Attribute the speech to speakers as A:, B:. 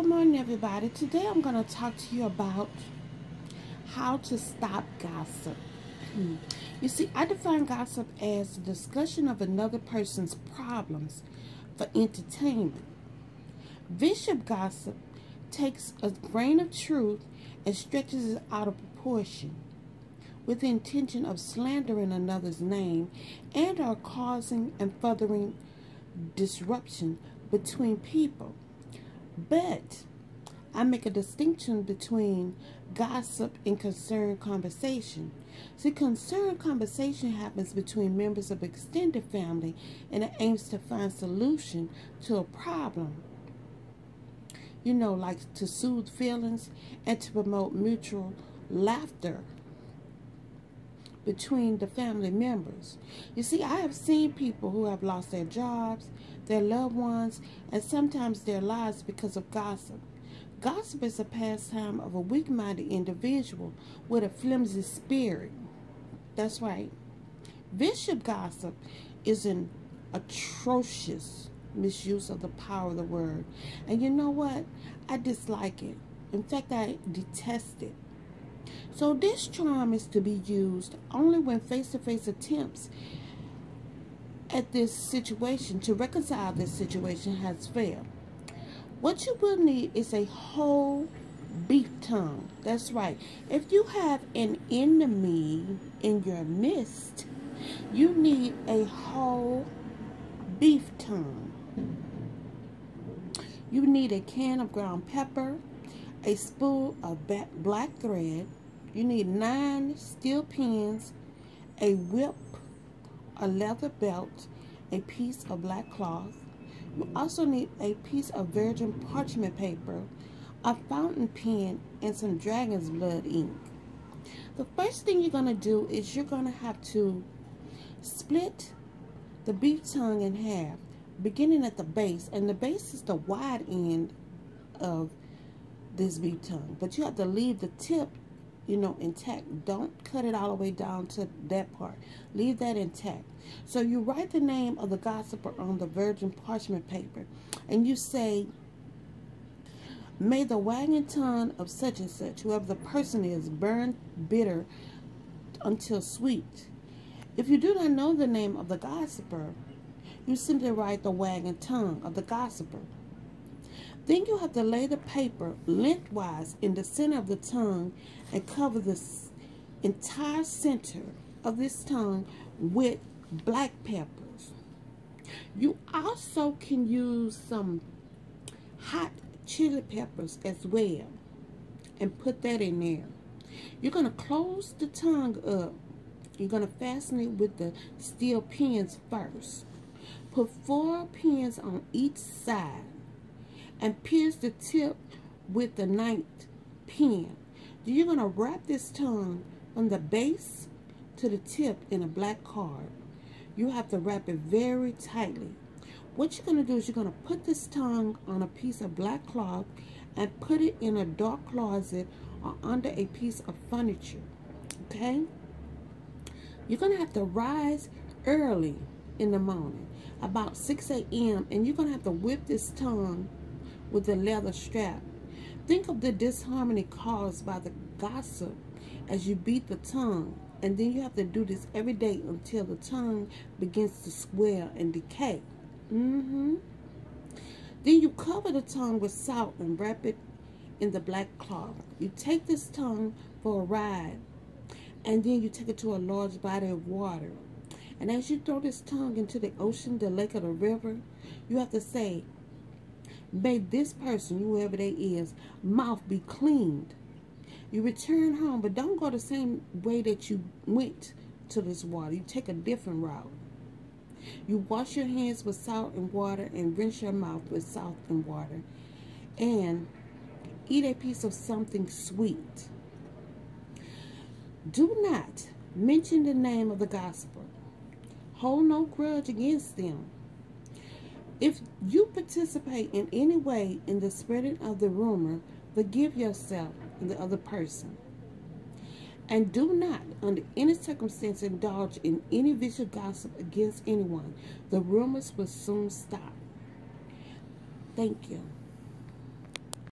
A: Good morning, everybody. Today I'm going to talk to you about how to stop gossip. You see, I define gossip as the discussion of another person's problems for entertainment. Vicious gossip takes a grain of truth and stretches it out of proportion with the intention of slandering another's name and or causing and furthering disruption between people. But I make a distinction between gossip and concerned conversation. See, concerned conversation happens between members of extended family and it aims to find solution to a problem. You know, like to soothe feelings and to promote mutual laughter between the family members. You see, I have seen people who have lost their jobs, their loved ones, and sometimes their lives because of gossip. Gossip is a pastime of a weak-minded individual with a flimsy spirit. That's right. Vicious gossip is an atrocious misuse of the power of the word. And you know what? I dislike it. In fact, I detest it. So this charm is to be used only when face-to-face attempts at this situation to reconcile this situation has failed. What you will need is a whole beef tongue. That's right. If you have an enemy in your midst, you need a whole beef tongue. You need a can of ground pepper, a spool of black thread. You need 9 steel pins, a whip, a leather belt, a piece of black cloth. You also need a piece of virgin parchment paper, a fountain pen, and some dragon's blood ink. The first thing you're going to do is you're going to have to split the beef tongue in half, beginning at the base. And the base is the wide end of this beef tongue. But you have to leave the tip, intact. Don't cut it all the way down to that part. Leave that intact. So you write the name of the gossiper on the virgin parchment paper, and you say, "May the wagging tongue of such and such, whoever the person is, burn bitter until sweet." If you do not know the name of the gossiper, you simply write the wagging tongue of the gossiper. Then you have to lay the paper lengthwise in the center of the tongue and cover the entire center of this tongue with black peppers. You also can use some hot chili peppers as well and put that in there. You're going to close the tongue up. You're going to fasten it with the steel pins first. Put 4 pins on each side and pierce the tip with the 9th pin. You're going to wrap this tongue from the base to the tip in a black card. You have to wrap it very tightly. What you're going to do is you're going to put this tongue on a piece of black cloth and put it in a dark closet or under a piece of furniture. Okay? You're going to have to rise early in the morning, about 6 a.m., and you're going to have to whip this tongue with a leather strap. Think of the disharmony caused by the gossip as you beat the tongue, and then you have to do this every day until the tongue begins to swell and decay. Then you cover the tongue with salt and wrap it in the black cloth. You take this tongue for a ride, and then you take it to a large body of water. And as you throw this tongue into the ocean, the lake, or the river, you have to say, "May this person, whoever they is, mouth be cleaned." You return home, but don't go the same way that you went to this water. You take a different route. You wash your hands with salt and water and rinse your mouth with salt and water. And eat a piece of something sweet. Do not mention the name of the gossiper. Hold no grudge against them. If you participate in any way in the spreading of the rumor, forgive yourself and the other person. And do not, under any circumstance, indulge in any vicious gossip against anyone. The rumors will soon stop. Thank you.